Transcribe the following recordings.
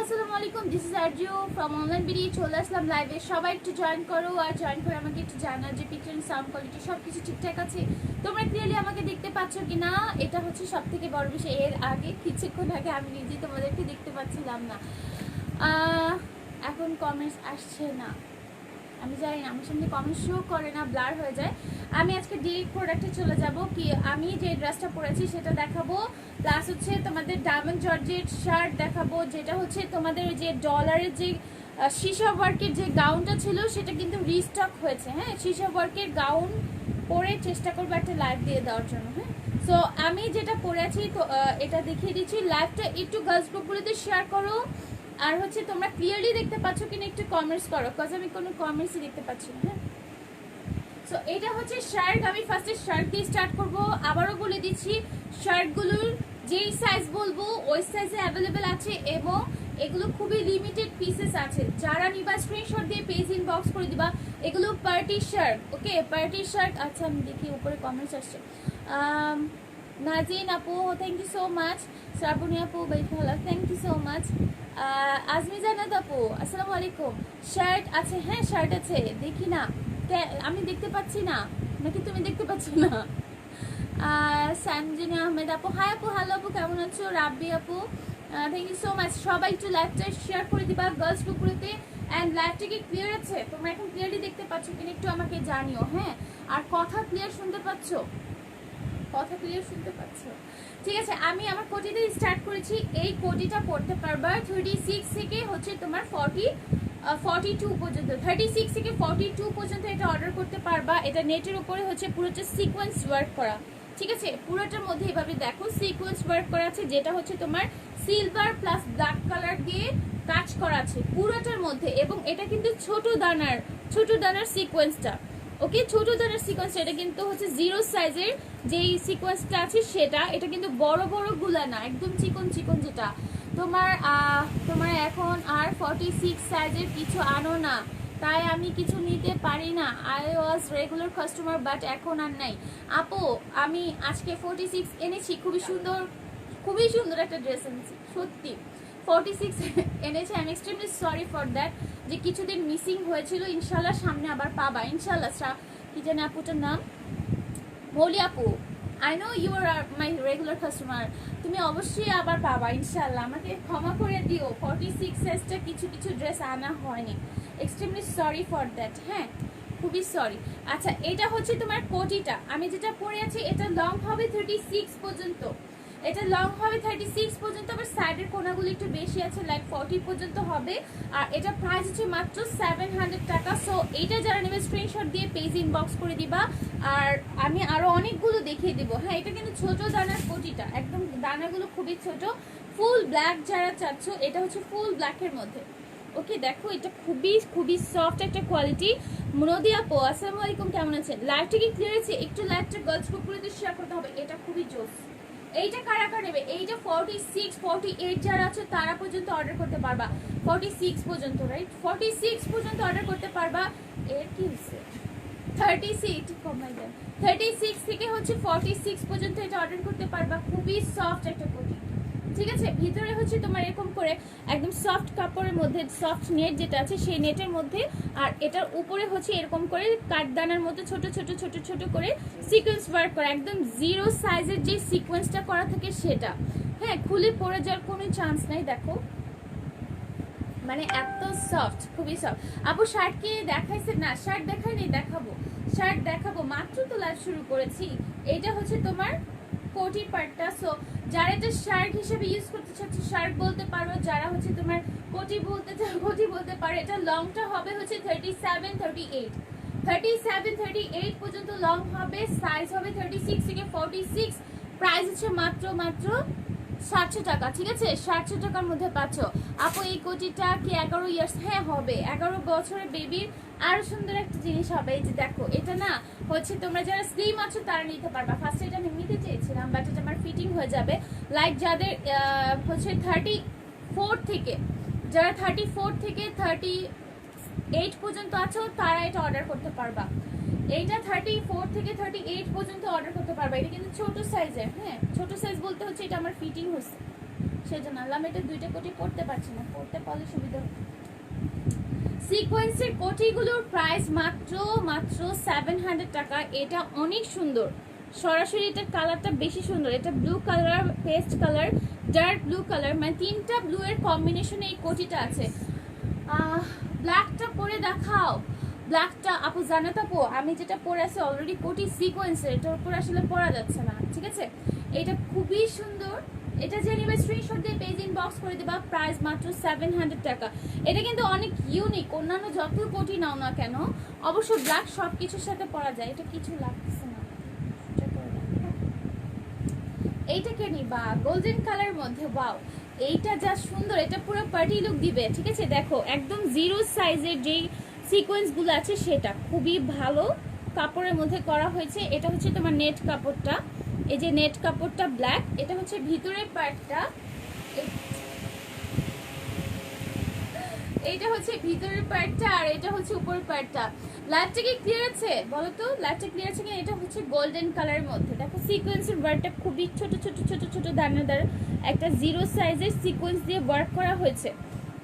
আসসালামু আলাইকুম, this is Arju from online BD. চলে আসলাম লাইভে, সবাই একটু জয়েন করো আর জয়েন করে আমাকে একটু জানাও যে পিকচার সাউন্ড কোয়ালিটি সব কিছু ঠিকঠাক আছে, তোমরা ক্লিয়ারলি আমাকে দেখতে পাচ্ছ কি না। এটা হচ্ছে সব থেকে বড় বিষয়। এর আগে কিছুক্ষণ আগে আমি নিজে তোমাদেরকে দেখতে পাচ্ছিলাম না, এখন কমেন্টস আসছে না, আমি জানি না, আমার সামনে কমেন্ট শো করে না, ব্লার হয়ে যায়। আমি আজকে ডিরেক্ট প্রোডাক্টে চলে যাব। কি আমি যে ড্রেসটা পরেছি সেটা দেখাবো, প্লাস হচ্ছে তোমাদের ডায়মন্ড জর্জেট শার্ট দেখাবো, যেটা হচ্ছে তোমাদের যে ডলারের যে সীসা ওয়ার্কের যে গাউনটা ছিল সেটা কিন্তু রিস্টক হয়েছে। হ্যাঁ, সীসা ওয়ার্কের গাউন পরে চেষ্টা করবো একটা লাইভ দিয়ে দেওয়ার জন্য। হ্যাঁ, সো আমি যেটা পরে আছি তো এটা দেখিয়ে দিচ্ছি। লাইভটা একটু গার্লস গ্রুপগুলোতে শেয়ার করো, আর হচ্ছে তোমরা ক্লিয়ারলি দেখতে পাচ্ছ কিনা একটু কমেন্টস করো, কজ আমি কোনো কমেন্টসই দেখতে পাচ্ছি না। হ্যাঁ, সো এটা হচ্ছে শার্ট। আমি ফার্স্টে শার্ট দিয়ে স্টার্ট করব। আবারও বলে দিচ্ছি, শার্টগুলোর যেই সাইজ বলবো ওই সাইজে অ্যাভেলেবেল আছে এবং এগুলো খুবই লিমিটেড পিসেস আছে। যারা নিবা স্ক্রিনশট দিয়ে পেজ ইনবক্স করে দিবা। এগুলো party shirt, okay party shirt. আচ্ছা আমি দেখি উপরে কমেন্টস আসছে। নাজিন আপু thank you so much, Srabani আপু ভালো thank you so much, Azmi Jannat আপু আসসালামু আলাইকুম। শার্ট আছে, হ্যাঁ শার্ট আছে, দেখি না, আমি দেখতে পাচ্ছি না নাকি তুমি দেখতে পাচ্ছ না। সঞ্জিনী আহমেদ আপু হাই আপু, হ্যালো আপু কেমন আছো। রাব্বি আপু থ্যাংক ইউ সো মাচ। সবাই একটু লাইভটা শেয়ার করে দিবা গার্লস গ্রুপগুলোতে। অ্যান্ড লাইভটা কি ক্লিয়ার আছে, তোমরা এখন ক্লিয়ারলি দেখতে পাচ্ছ কিনা একটু আমাকে জানিও। হ্যাঁ, আর কথা ক্লিয়ার শুনতে পাচ্ছ, কথা ক্লিয়ার শুনতে পাচ্ছ? ঠিক আছে, আমি আমার কোটিতে স্টার্ট করেছি। এই কোটিটা পড়তে পারবা 36 থেকে হচ্ছে তোমার 42 পর্যন্ত, 36 থেকে 42 পর্যন্ত এটা অর্ডার করতে পারবা। এটা নেটের উপরে হচ্ছে পুরোটা সিকোয়েন্স ওয়ার্ক করা। ঠিক আছে, পুরোটার মধ্যে এভাবে দেখো সিকোয়েন্স ওয়ার্ক করা আছে, যেটা হচ্ছে তোমার সিলভার প্লাস ব্ল্যাক কালার দিয়ে কাজ করা আছে পুরোটার মধ্যে। এবং এটা কিন্তু ছোট দানার সিকোয়েন্সটা, ওকে ছোট দানার সিকোয়েন্সটা, এটা কিন্তু হচ্ছে জিরো সাইজের যেই সিকোয়েন্সটা আছে সেটা। এটা কিন্তু বড় বড় গুলা না, একদম চিকন চিকন, যেটা তোমার এখন আর 46 সাইজের কিছু আনো না, তাই আমি কিছু নিতে পারি না। I was regular customer but এখন আর নাই। আপু আমি আজকে 46 এনেছি, খুবই সুন্দর একটা ড্রেস এনেছি, সত্যি 46 এনেছি। I am extremely sorry for that, যে কিছুদিন মিসিং হয়েছিল। ইনশাল্লাহ সামনে আবার পাবা ইনশাল্লাহ। কি জানি আপুটার নাম, মৌলি আপু, I know you are my regular customer, তুমি অবশ্যই আবার পাবা ইনশাল্লাহ। আমাকে ক্ষমা করে দিও, 46 সাইজটা কিছু ড্রেস আনা হয়নি, এক্সট্রিমলি সরি ফর দ্যাট। হ্যাঁ, খুবই সরি। আচ্ছা, এটা হচ্ছে তোমার কোটিটা, আমি যেটা পরে আছি এটা লং হবে 36 পর্যন্ত, এটা লং হবে 36 পর্যন্ত, আবার সাইডের কোনাগুলো একটু বেশি আছে, লাইক 40 পর্যন্ত হবে। আর এটা প্রাইস হচ্ছে মাত্র 700 টাকা। সো এইটা যারা নেবে স্ক্রিনশট দিয়ে পেজ ইনবক্স করে দিবা, আর আমি আরো অনেকগুলো দেখিয়ে দিব। হ্যাঁ, এটা কিন্তু ছোট দানার কোটিটা, একদম দানাগুলো খুবই ছোট। ফুল ব্ল্যাক যারা চাচ্ছ, এটা হচ্ছে ফুল ব্ল্যাকের মধ্যে। ওকে দেখো, এটা খুবই সফট একটা কোয়ালিটি। নদী আপু আসসালামু আলাইকুম, কেমন আছেন? লাইভটা কি ক্লিয়ার আছে? একটু লাইভটা গার্লস গ্রুপগুলোতে শেয়ার করতে হবে। এটা খুবই জোস। এইটা কারা নেবে? এইটা 46 48 যারা আছে তারা পর্যন্ত অর্ডার করতে পারবা। 46 পর্যন্ত, রাইট, 46 পর্যন্ত অর্ডার করতে পারবা। এর কি হচ্ছে 36 কমাই দেন, 36 থেকে হচ্ছে 46 পর্যন্ত এটা অর্ডার করতে পারবা। খুবই সফট একটা কোটি, ঠিক আছে। ভিতরে হচ্ছে তোমার এরকম করে একদম সফট কাপড়ের মধ্যে, সফট নেট যেটা আছে সেই নেটের মধ্যে, আর এটার উপরে হচ্ছে এরকম করে কাঠদানার মধ্যে ছোট ছোট করে সিকোয়েন্স ওয়ার্ক করা, একদম জিরো সাইজের যে সিকোয়েন্সটা করা থাকে সেটা। হ্যাঁ, খুলে পড়ে যাওয়ার কোনো চান্স নাই। দেখো মানে এত সফট, খুবই সফট। আপু শার্ট কি দেখাইছে? না শার্ট দেখাইনি, শার্ট দেখাবো, মাত্র তো লাইভ শুরু করেছি। এটা হচ্ছে তোমার কোটির পার্টটা। সো যারা এটা শার্ট হিসেবে ইউজ করতে চাচ্ছে শার্ট বলতে পারো, যারা হচ্ছে তোমার কোটি বলতে পারো। এটা লংটা হবে হচ্ছে 37 38 পর্যন্ত লং হবে, সাইজ হবে 36 থেকে 46। প্রাইস হচ্ছে মাত্র 700 টাকা, ঠিক আছে, 700 টাকার মধ্যে পাচ্ছ। আপু এই কোটিটা কি 11 ইয়ার্স? হ্যাঁ হবে, 11 বছরের বেবির আরো সুন্দর একটা জিনিস হবে। এই যে দেখো, এটা না হচ্ছে তোমরা যারা স্লিম আছো তারা নিতে পারবা। ফার্স্টে এটা আমি নিতে চেয়েছিলাম বাট এটা আমার ফিটিং হয়ে যাবে। লাইক যাদের হচ্ছে 34 থেকে, যারা 34 থেকে 38 পর্যন্ত আছো তারা এটা অর্ডার করতে পারবা। এইটা 34 থেকে 38 পর্যন্ত অর্ডার করতে পারবা। এটা কিন্তু ছোট সাইজের। হ্যাঁ, ছোট সাইজ বলতে হচ্ছে এটা আমার ফিটিং হচ্ছে, সেজন্য আনলাম। এটা দুইটা কোটি পড়তে পারছি না, পড়তে পারলে সুবিধা। সিকোয়েন্সের কোটিগুলোর প্রাইস মাত্র 700 টাকা। এটা অনেক সুন্দর, সরাসরি এটার কালারটা বেশি সুন্দর। এটা blue colour, paste colour, dark blue colour, মানে তিনটা ব্লু এর কম্বিনেশনে এই কোটিটা আছে। ব্ল্যাকটা পরে দেখাও। ব্ল্যাকটা আপু জানাত আপু, আমি যেটা পরে আছি অলরেডি কোটি সিকোয়েন্সের, এটার উপর আসলে পরা যাচ্ছে না, ঠিক আছে। এটা খুবই সুন্দর। এটা যে নিবে স্ক্রিনশট দিয়ে পেজ ইনবক্স করে দিবা, প্রাইস মাত্র 700 টাকা। এটা কিন্তু অনেক ইউনিক, অন্যান্য যত কোটি নাও না কেন অবশ্য ব্ল্যাক সব কিছুর সাথে পরা যায়। এটা কিছু লাগতেছে না, এইটাকে নিবা গোল্ডেন কালার মধ্যে। ওয়াও, এইটা যা সুন্দর, এটা পুরো পার্টি লুক দিবে, ঠিক আছে। দেখো একদম জিরো সাইজের যেই সিকোয়েন্স গুলো আছে সেটা খুবই ভালো কাপড়ের মধ্যে করা হয়েছে। এটা হচ্ছে তোমার নেট কাপড়টা, এই যে নেট কাপড়টা ব্ল্যাক, এটা হচ্ছে ভিতরের পার্টটা, এইটা হচ্ছে ভিতরের পার্টটা, আর এটা হচ্ছে উপরের পার্টটা। লাইটটা কি ক্লিয়ার আছে বলো তো, লাইটটা ক্লিয়ার আছে কিনা। এটা হচ্ছে গোল্ডেন কালারের মধ্যে, দেখো সিকোয়েন্সের ওয়ার্কটা খুবই ছোট ছোট ছোট ছোট দানাদার একটা জিরো সাইজের সিকোয়েন্স দিয়ে ওয়ার্ক করা হয়েছে।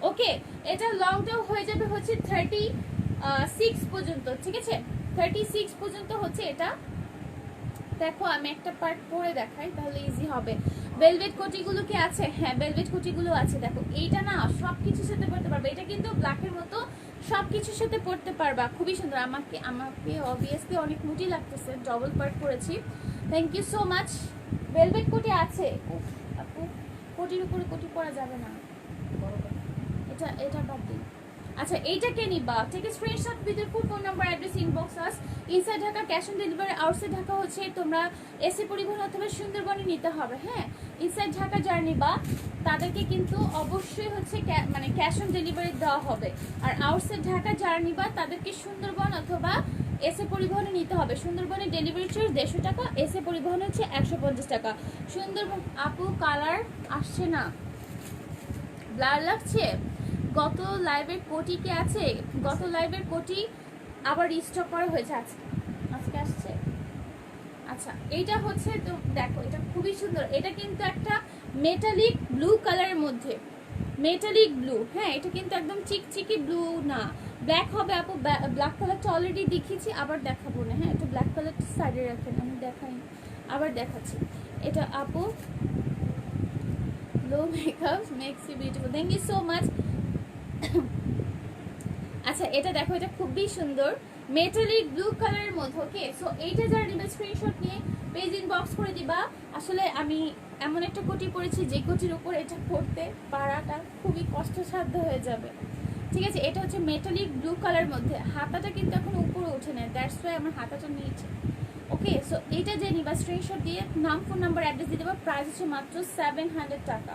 ওকে, এটা লংটাও হয়ে যাবে হচ্ছে 36 পর্যন্ত, ঠিক আছে। 36 পর্যন্ত হচ্ছে এটা। দেখো আমি একটা পার্ট পরে দেখাই তাহলে ইজি হবে। ভেলভেট কোটিগুলো কি আছে? হ্যাঁ ভেলভেট কোটিগুলো আছে। দেখো এইটা না সবকিছুর সাথে পড়তে পারবে, এটা কিন্তু ব্ল্যাকের মতো সবকিছুর সাথে পড়তে পারবা, খুবই সুন্দর। আমাকে অবভিয়াসলি অনেক মুটি লাগতেছে, ডবল পার্ট পরেছি। Thank you so much. Velvet কোটি আছে আপু, কোটির উপরে কোটি পরা যাবে না, এটা বাদ দিন। আচ্ছা এইটাকে নিবা, ঠিক আছে। Screenshot video full phone number address inbox us. Inside Dhaka cash on delivery, outside Dhaka হচ্ছে তোমরা এসি পরিবহন অথবা সুন্দরবনে নিতে হবে। হ্যাঁ, ইনসাইড ঢাকা যারা নিবা তাদেরকে কিন্তু অবশ্যই হচ্ছে মানে ক্যাশ অন ডেলিভারি দেওয়া হবে। আর আউটসাইড ঢাকা যারা নিবা তাদেরকে সুন্দরবন অথবা এসে পরিবহনে নিতে হবে। সুন্দরবনের ডেলিভারি চার্জ 150 টাকা, এসে পরিবহন হচ্ছে 150 টাকা। সুন্দরবন আপু কালার আসছে না, ব্লার লাগছে। গত লাইভের কোটি কি আছে? গত লাইভের কোটি আবার রিস্টক করা হয়েছে আজকে আসছে। আচ্ছা এইটা হচ্ছে তো দেখো, এটা খুবই সুন্দর। এটা কিন্তু একটা মেটালিক ব্লু কালারের মধ্যে, মেটালিক ব্লু। হ্যাঁ, এটা কিন্তু একদম চিকচিকি ব্লু না, ব্ল্যাক হবে আপু। ব্ল্যাক কালারটা অলরেডি দেখিয়েছি, আবার দেখাবো না। হ্যাঁ, একটু ব্ল্যাক কালারটা সাইডে রাখেন, আমি দেখাই আবার দেখাচ্ছি। এটা আপু low makeup makes you beautiful, thank you so much. আচ্ছা এটা দেখো, এটা খুবই সুন্দর মেটালিক ব্লু কালারের মধ্যে। ওকে, সো এইটা যারা নিবে স্ক্রিনশট নিয়ে পেজ ইনবক্স করে দিবা। আসলে আমি এমন একটা কোটি পরেছি যে কোটির উপর এটা পড়তে পারাটা খুবই কষ্টসাধ্য হয়ে যাবে, ঠিক আছে। এটা হচ্ছে মেটালিক ব্লু কালার মধ্যে, হাতাটা কিন্তু এখন উপরে উঠে নেয়, দ্যাটস ওয়াই আমার হাতাটা নিচে। ওকে, সো এইটা যে নিবা স্ক্রিনশট দিয়ে নাম ফোন নাম্বার অ্যাড্রেস দিয়ে দেবা। প্রাইস হচ্ছে মাত্র 700 টাকা।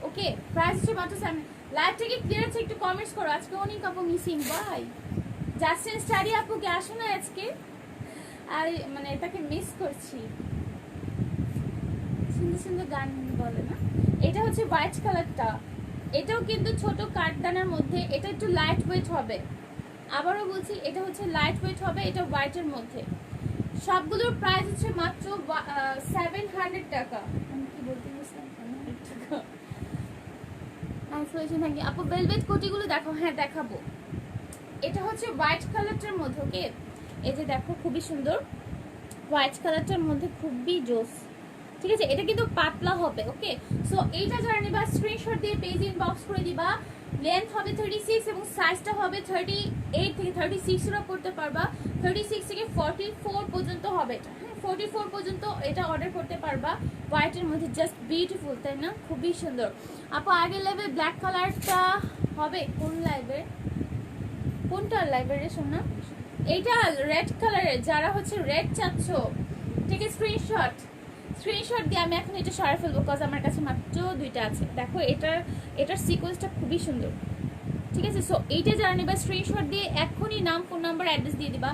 ওকে, প্রাইস হচ্ছে মাত্র 7। লাইভটা কি ক্লিয়ার আছে? একটু কমেন্টস করো। আজকে অনেক আপু মিসিং ভাই। জাস্টিন স্টাডি আপু কি আসো না আজকে? আর মানে এটাকে মিস করছি, সুন্দর সুন্দর গান বলে না। এটা হচ্ছে হোয়াইট কালারটা, এটাও কিন্তু ছোট কাঠদানার মধ্যে। এটা একটু লাইট ওয়েট হবে, আবারও বলছি এটা হচ্ছে লাইট ওয়েট হবে। এটা হোয়াইটের মধ্যে। সবগুলোর প্রাইস হচ্ছে মাত্র 700 টাকা। আমি কি বলতে গেছিলাম? 700 টাকা। আপু ভেলভেট কোটিগুলো দেখো। হ্যাঁ দেখাবো। এটা হচ্ছে হোয়াইট কালারটার মধ্যে। ওকে, এই যে দেখো খুবই সুন্দর হোয়াইট কালারটার মধ্যে, খুবই জোস, ঠিক আছে। এটা কিন্তু পাতলা হবে। ওকে, সো এইটা যারা নিবা স্ক্রিনশট দিয়ে পেজ ইনবক্স করে দিবা। লেন্থ হবে 36 এবং সাইজটা হবে 38 থেকে 36 এরও করতে পারবা। 36 থেকে 44 পর্যন্ত হবে এটা। হ্যাঁ, 44 পর্যন্ত এটা অর্ডার করতে পারবা। হোয়াইটের মধ্যে জাস্ট বিউটিফুল, তাই না? খুবই সুন্দর। আপু আগের লাইভে ব্ল্যাক কালারটা হবে কোন লাইভের? কোনটা লাইভের রে শোনা? এইটা রেড কালারের, যারা হচ্ছে রেড চাচ্ছ ঠিক আছে স্ক্রিনশট দিয়ে আমি এখন এটা সরাই ফেলবো, বিকজ আমার কাছে মাত্র 2টা আছে। দেখো এটার সিকোয়েন্সটা খুবই সুন্দর, ঠিক আছে। সো এইটা যারা নেবা স্ক্রিনশট দিয়ে এখনই নাম ফোন নাম্বার অ্যাড্রেস দিয়ে দিবা।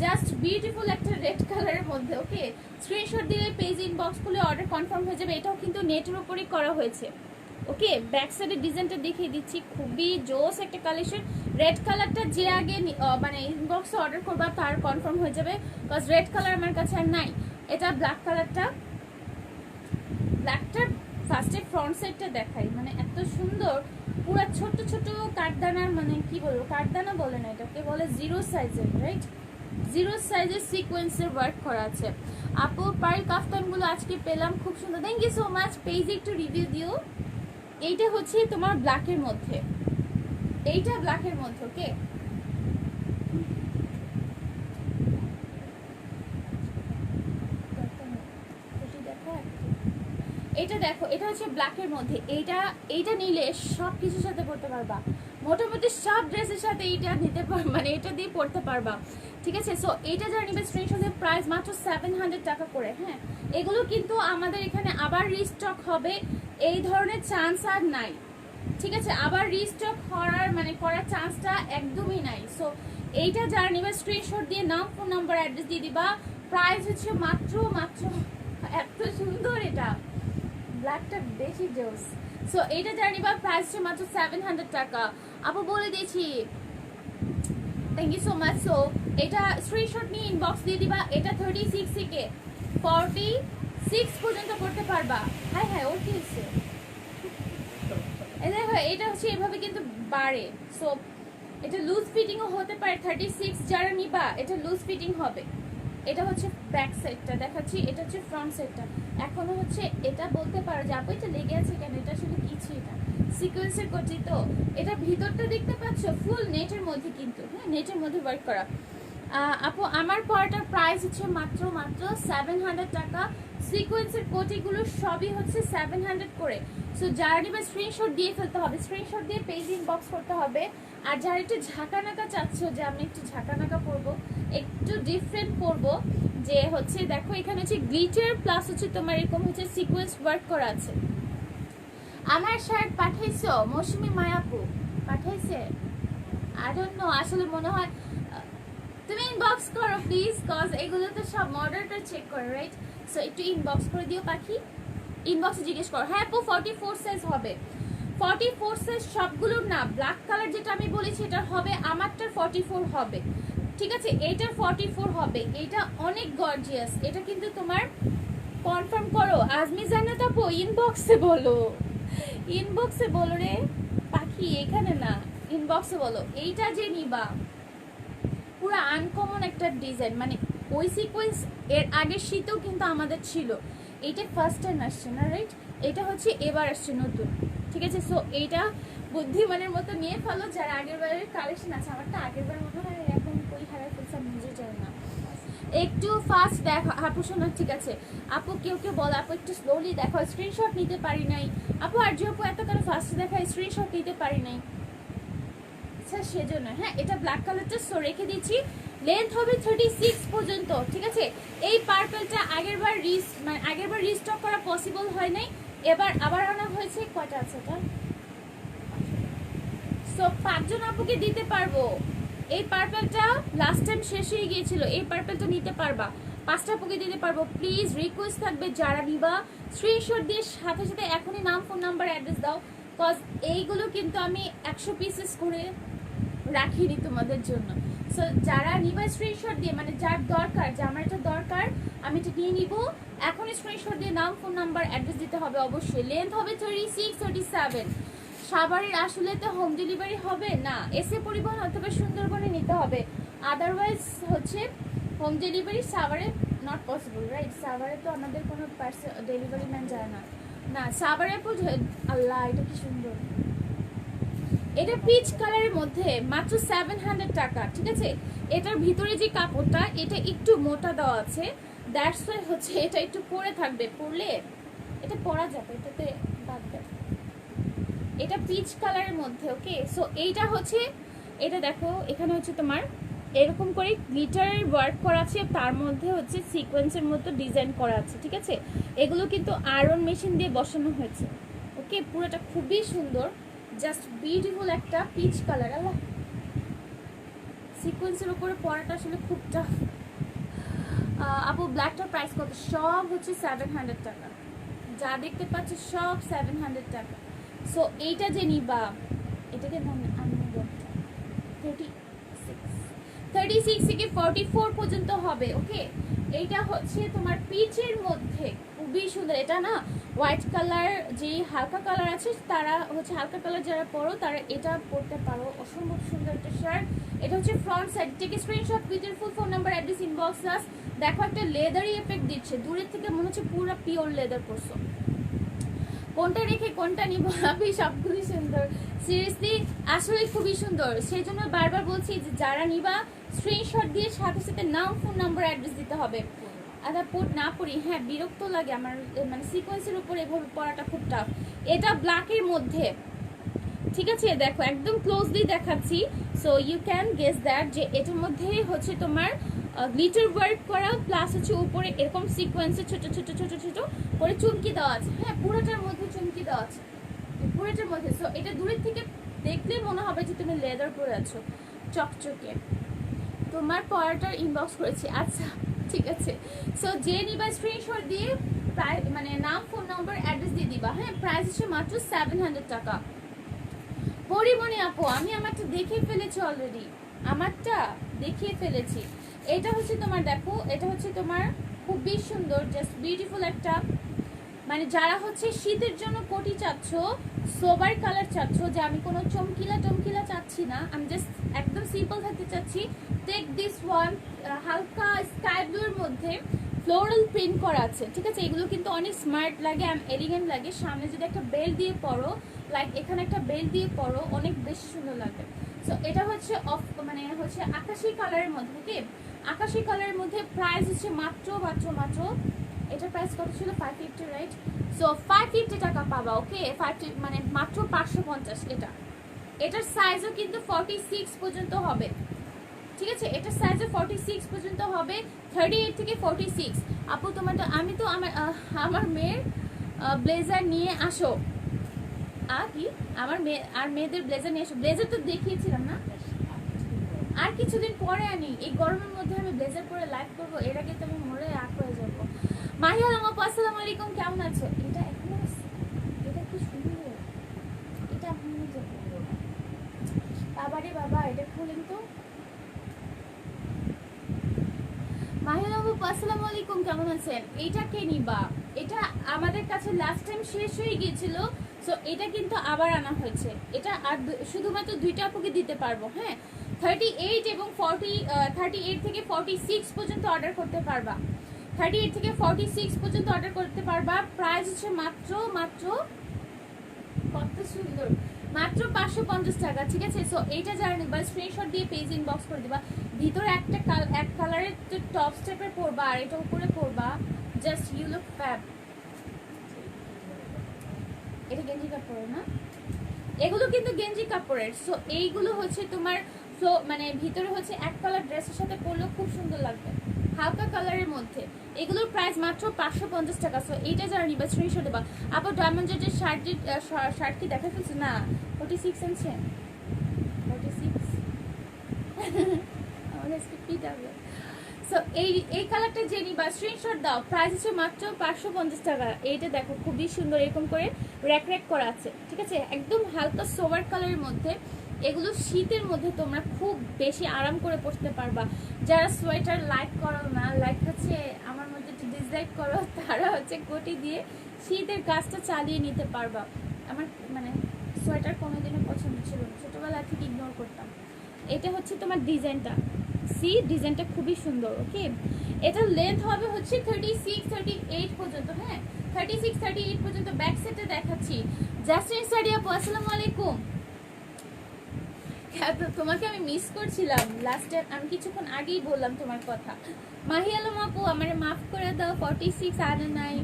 জাস্ট বিউটিফুল একটা রেড কালারের মধ্যে। ওকে, স্ক্রিনশট দিলে পেজ ইনবক্স করলে অর্ডার কনফার্ম হয়ে যাবে। এটাও কিন্তু নেটের উপরেই করা হয়েছে। ওকে, ব্যাক সাইডের ডিজাইনটা দেখিয়ে দিচ্ছি, খুবই জোস একটা কালেকশন। রেড কালারটা যে আগে মানে ইনবক্সে অর্ডার করবা তার কনফার্ম হয়ে যাবে, বিকজ রেড কালার আমার কাছে আর নাই। এটা ব্ল্যাক কালারটা, ব্ল্যাকটার ফার্স্টে ফ্রন্ট সাইডটা দেখাই, মানে এত সুন্দর পুরো ছোট ছোট কাঠদানার, মানে কি বলবো, কাঠদানা বলে না, এটাকে বলে জিরো সাইজের, রাইট? জিরো সাইজের সিকোয়েন্সের ওয়ার্ক করা আছে। আপু পার্ল কাফতানগুলো আজকে পেলাম, খুব সুন্দর, থ্যাংক ইউ সো মাচ। পেজে একটু রিভিউ দিও। এইটা হচ্ছে তোমার ব্ল্যাকের মধ্যে, এইটা ব্ল্যাকের মধ্যে, ওকে? এটা দেখো, এটা হচ্ছে ব্ল্যাকের মধ্যে, এইটা নিলে সব কিছুর সাথে পড়তে পারবা, মোটামুটি সব ড্রেসের সাথে এইটা নিতে পারবা, মানে এটা দিয়ে পড়তে পারবা, ঠিক আছে? সো এইটা যারা নিবে স্ক্রিনশটের প্রাইস মাত্র 700 টাকা করে। হ্যাঁ, এগুলো কিন্তু আমাদের এখানে আবার রিস্টক হবে, এই ধরনের চান্স আর নাই, ঠিক আছে? আবার রিস্টক করার চান্সটা একদমই নাই। সো এইটা যারা নিবে স্ক্রিনশট দিয়ে নাম, ফোন নাম্বার, অ্যাড্রেস দিয়ে দিবা। প্রাইস হচ্ছে মাত্র এত সুন্দর, এটা ব্ল্যাকটা বেশি জোস। সো এইটা যারা নিবা প্রাইস হচ্ছে মাত্র 700 টাকা। আপু বলে দিয়েছি, thank you so much. So এটা স্ক্রিনশট নিয়ে ইনবক্স দিয়ে দিবা। এটা 36 থেকে 46 পর্যন্ত করতে পারবা। হ্যাঁ হ্যাঁ, ওর কি হচ্ছে, দেখো এটা হচ্ছে এভাবে কিন্তু বাড়ে। সো এটা লুজ ফিটিংও হতে পারে। 36 যারা নিবা এটা লুজ ফিটিং হবে। এটা হচ্ছে ব্যাক সাইডটা দেখাচ্ছি, এটা হচ্ছে ফ্রন্ট সাইডটা। এখনো হচ্ছে এটা বলতে পারো যে আপু এটা লেগে আছে কেন, এটা আসলে কিছুই না, সিকোয়েন্সের করছি তো। এটা ভিতরটা দেখতে পাচ্ছ ফুল নেটের মধ্যে, কিন্তু হ্যাঁ নেটের মধ্যে ওয়ার্ক করা। আপু আমার পরাটার প্রাইস হচ্ছে মাত্র 700 টাকা। সিকোয়েন্সের কোটিগুলো সবই হচ্ছে 700 করে। সো যারা নিবে স্ক্রিনশট দিয়ে ফেলতে হবে, স্ক্রিনশট দিয়ে পেজ ইনবক্স করতে হবে। আর যারা একটু ঝাঁকানাকা চাচ্ছ যে আমি একটু ঝাঁকানাকা পরবো, একটু ডিফারেন্ট পরবো, যে হচ্ছে দেখো এখানে হচ্ছে গ্লিটার প্লাস হচ্ছে তোমার এরকম হচ্ছে সিকোয়েন্স ওয়ার্ক করা আছে। আমার শার্ট পাঠাইছো মৌসুমি মায়াপু, পাঠাইছে? আই ডোন্ট নো, আসলে মনে হয় তুমি ইনবক্স করো প্লিজ, কজ এগুলো তো সব মডেলটা চেক করে, রাইট? সো একটু ইনবক্স করে দিও পাখি, ইনবক্সে জিজ্ঞেস করো। হ্যাঁ আপু 44 সাইজ হবে, 44 সাইজ সবগুলোর না, ব্ল্যাক কালার যেটা আমি বলেছি এটা হবে, আমারটার 44 হবে, ঠিক আছে? এইটার 44 হবে। এটা অনেক গর্জিয়াস, এটা কিন্তু তোমার কনফার্ম করো। আজমি জান্নাত আপু ইনবক্সে বলো, ইনবক্সে বলো রে পাখি, এখানে না, ইনবক্সে বলো। এইটা যে নিবা পুরো আনকমন একটা ডিজাইন, মানে ওই সিকোয়েন্স এর আগের শীতেও কিন্তু আমাদের ছিল, এইটা ফার্স্ট টাইম আসছে না, রাইট? এটা হচ্ছে এবার আসছে নতুন, ঠিক আছে? সো এইটা বুদ্ধিমানের মতো নিয়ে ফেলো, যারা আগের বারের কালেকশন আছে। আমারটা আগের বার মনে হয় এখন কই হারাই ফেলছে, আমি নিজে জানি না। একটু ফাস্ট দেখো আপু, শোনা ঠিক আছে? আপু কেউ বলো আপু একটু স্লোলি দেখো, স্ক্রিনশট নিতে পারি নাই। আপু আর যে আপু এত কেন ফাস্ট দেখায়, স্ক্রিনশট নিতে পারি নাই, আচ্ছা সেজন্য। হ্যাঁ, এটা ব্ল্যাক কালারটা সো রেখে দিচ্ছি। লেন্থ হবে 36 পর্যন্ত, ঠিক আছে? এই পার্পলটা আগেরবার রিস্টক করা পসিবল হয় নাই, এবার আবার আনা হয়েছে। কয়টা আছে এটা? সো 5 জন আপুকে দিতে পারবো। এই পার্পলটা লাস্ট টাইম শেষ হয়ে গিয়েছিল, এই পার্পলটা নিতে পারবা, 5টা আপুকে দিতে পারবো। প্লিজ রিকোয়েস্ট থাকবে যারা নিবা স্ক্রিনশট দিয়ে সাথে সাথে এখনই নাম, ফোন নাম্বার, অ্যাড্রেস দাও, কজ এইগুলো কিন্তু আমি 100 পিসেস করে রাখিনি তোমাদের জন্য। সো যারা নিবা স্ক্রিনশট দিয়ে, মানে যার দরকার যে আমার এটা দরকার আমি এটা নিয়ে নিব, এখনই স্ক্রিনশট দিয়ে নাম, ফোন নাম্বার, অ্যাড্রেস দিতে হবে অবশ্যই। লেন্থ হবে 36, 37। সাভারের আসলে তো হোম ডেলিভারি হবে না, এসে পরিবহন অথবা সুন্দরবনে নিতে হবে, আদারওয়াইজ হচ্ছে হোম ডেলিভারি সাভারে নট পসিবল, রাইট? সাভারে তো আমাদের কোনো ডেলিভারি ম্যান যায় না। না সাভারে আল্লাহ এটা কি সুন্দর, এটা পিচ কালারের মধ্যে মাত্র 700 টাকা, ঠিক আছে? এটার ভিতরে যে কাপড়টা এটা একটু মোটা দেওয়া আছে, দ্যাটস ওয়াই হচ্ছে এটা একটু পরে থাকবে, পরলে এটা পরা যাবে, এটাতে বাদ দেয়। এটা পিচ কালারের মধ্যে, ওকে? সো এইটা হচ্ছে, এটা দেখো এখানে হচ্ছে তোমার এরকম করে গ্লিটারের ওয়ার্ক করা আছে, তার মধ্যে হচ্ছে সিকোয়েন্সের মতো ডিজাইন করা আছে, ঠিক আছে? এগুলো কিন্তু আয়রন মেশিন দিয়ে বসানো হয়েছে, ওকে? পুরোটা খুবই সুন্দর, জাস্ট বিউটিফুল একটা পিচ কালার। আল্লাহ, সিকোয়েন্সের উপরে পরাটা আসলে খুব টাফ। আপু ব্ল্যাকটার প্রাইস কত? সব হচ্ছে 700 টাকা, যা দেখতে পাচ্ছি সব 700 টাকা। সো এইটা যে নিবা, এটাকে আমি 36 থেকে 44 পর্যন্ত হবে, ওকে? এইটা হচ্ছে তোমার পিচের মধ্যে, খুবই খুবই সুন্দর। এটা না হোয়াইট কালার, যে হালকা কালার আছে তারা হচ্ছে হালকা কালার যারা পরো তারা এটা পরতে পারো। অসম্ভব সুন্দর একটা শার্ট। এটা হচ্ছে front side. Take screenshot with your full phone number, address, inbox us. দেখো একটা লেদারি এফেক্ট দিচ্ছে, দূরের থেকে মনে হচ্ছে পুরো পিওর লেদার পরছো। কোনটা রেখে কোনটা নিবো আমি, সবগুলি সুন্দর সিরিয়াসলি, আসলে খুবই সুন্দর। সেই জন্য বারবার বলছি যে যারা নিবা স্ক্রিনশট দিয়ে সাথে সাথে নাম, ফোন নাম্বার, অ্যাড্রেস দিতে হবে। আদা পোট না পড়ি, হ্যাঁ বিরক্ত লাগে আমার, মানে সিকোয়েন্সের উপর এভাবে পড়াটা খুব টাফ। এটা ব্ল্যাকের মধ্যে, ঠিক আছে দেখো একদম ক্লোজলি দেখাচ্ছি, so you can guess that যে এটার মধ্যে হচ্ছে তোমার গ্লিটার ওয়ার্ক করা, প্লাস হচ্ছে উপরে এরকম সিকোয়েন্সে ছোট ছোট ছোট ছোট করে চুমকি দেওয়া আছে। হ্যাঁ পুরোটার মধ্যে চুমকি দেওয়া আছে, পুরোটার মধ্যে। সো এটা দূরের থেকে দেখলে মনে হবে যে তুমি লেদার পরে আছো, চকচকে। তোমার পড়াটার ইনবক্স করেছি, আচ্ছা ঠিক আছে। সো যে নিবা স্ক্রিনশট দিয়ে প্রায় মানে নাম, ফোন নম্বর, অ্যাড্রেস দিয়ে দিবা। হ্যাঁ প্রাইস হচ্ছে মাত্র 700 টাকা। পরিমণি আপু আমি আমারটা দেখিয়ে ফেলেছি অলরেডি, আমারটা দেখিয়ে ফেলেছি। এটা হচ্ছে তোমার দেখো, এটা হচ্ছে তোমার খুবই সুন্দর, জাস্ট বিউটিফুল একটা, মানে যারা হচ্ছে শীতের জন্য কোটি চাচ্ছ, সোবার কালার চাচ্ছ, যে আমি কোনো চমকিলা টমকিলা চাচ্ছি না, আমি জাস্ট একদম সিম্পল থাকতে চাচ্ছি, টেক দিস ওয়ান। হালকা স্কাই ব্লুর মধ্যে ফ্লোরাল প্রিন্ট করা আছে, ঠিক আছে। এগুলো কিন্তু অনেক স্মার্ট লাগে, এলিগেন্ট লাগে। সামনে যদি একটা বেল্ট দিয়ে পরো, লাইক এখানে একটা বেল্ট দিয়ে পরো, অনেক বেশি সুন্দর লাগে। সো এটা হচ্ছে মানে হচ্ছে আকাশি কালারের মধ্যে, ওকে আকাশি কালারের মধ্যে। প্রাইস হচ্ছে মাত্র মাত্র মাত্র, এটার প্রাইস কত ছিল? 550, রাইট? সো 550 টাকা পাবা, ওকে 50 মানে মাত্র 550। এটার সাইজও কিন্তু 46 পর্যন্ত হবে, ঠিক আছে। এটার সাইজও 46 পর্যন্ত হবে, 38 থেকে 46। আপু তোমার তো আমি তো আমার মেয়ের ব্লেজার নিয়ে আসো। কি আমার মেয়ে আর মেয়েদের ব্লেজার নিয়ে আসো? ব্লেজার তো দেখিয়েছিলাম না, আর কিছুদিন পরে আনি। এই গরমের মধ্যে আমি ব্লেজার পরে লাইভ করবো, এর আগে তো আমি মরে আগ হয়ে যাবো। মাহিয়াল আপু আসসালামু আলাইকুম, কেমন আছো? এটা এখনো, এটা কি সুন্দর, এটা এখনো বাবারে বাবা, এটা খুলেন তো। মাহিয়াল আপু আসসালামু আলাইকুম, কেমন আছেন? এইটা কে নিবা? এটা আমাদের কাছে লাস্ট টাইম শেষ হয়ে গিয়েছিল, সো এটা কিন্তু আবার আনা হয়েছে। এটা আর শুধুমাত্র 2টা আপুকে দিতে পারবো। হ্যাঁ 38 এবং 38 থেকে 46 পর্যন্ত অর্ডার করতে পারবা, 38 থেকে 46 পর্যন্ত অর্ডার করতে পারবা। প্রাইস হচ্ছে মাত্র মাত্র, কত সুন্দর, মাত্র 550 টাকা, ঠিক আছে। সো এইটা যারা নিবা স্ক্রিনশট দিয়ে পেজ ইনবক্স করে দিবা। ভিতরে একটা এক কালারের টপ স্টেপের পরবা, আর এটা উপরে পরবা, জাস্ট ইউ লুক ফ্যাব। এটা গেঞ্জি কাপড়ের না, এগুলো কিন্তু গেঞ্জি কাপড়ের। সো এইগুলো হচ্ছে তোমার মানে ভিতরে হচ্ছে এক কালার ড্রেসের সাথে পরলেও খুব সুন্দর লাগবে, হালকা কালারের মধ্যে। এগুলোর প্রাইস মাত্র 550 টাকা। সো এইটা যারা নিবা স্ক্রিনশট দেবা। আবার ডায়মন্ড জেটের শার্ট কি দেখা ফেলছে না? 46 আনছে, 46 আমাদের স্কিপি যাবে। সো এই কালারটা যে নিবা স্ক্রিনশট দাও, প্রাইস হচ্ছে মাত্র 550 টাকা। এইটা দেখো খুবই সুন্দর, এরকম করে র্যাক র্যাক করা আছে, ঠিক আছে। একদম হালকা সোভার কালারের মধ্যে। এগুলো শীতের মধ্যে তোমরা খুব বেশি আরাম করে পরতে পারবা। যারা সোয়েটার লাইক করো না, লাইক হচ্ছে আমার মধ্যে একটু ডিসলাইক করো, তারা হচ্ছে কোটি দিয়ে শীতের কাজটা চালিয়ে নিতে পারবা। আমার মানে সোয়েটার কোনোদিনও পছন্দ ছিল না, ছোটোবেলা থেকে ইগনোর করতাম। এটা হচ্ছে তোমার ডিজাইনটা, ডিজাইনটা খুবই সুন্দর, ওকে। এটার লেন্থ হবে হচ্ছে 36 38 পর্যন্ত। হ্যাঁ 36 38 পর্যন্ত। ব্যাক সাইডে দেখাচ্ছি। জাস্টিন সাডি আপু আসসালামু আলাইকুম, তোমাকে আমি মিস করছিলাম লাস্টে, আমি কিছুক্ষণ আগেই বললাম তোমার কথা। মাহি আলম আপু আমারে মাফ করে দাও, 46 আনে নাই,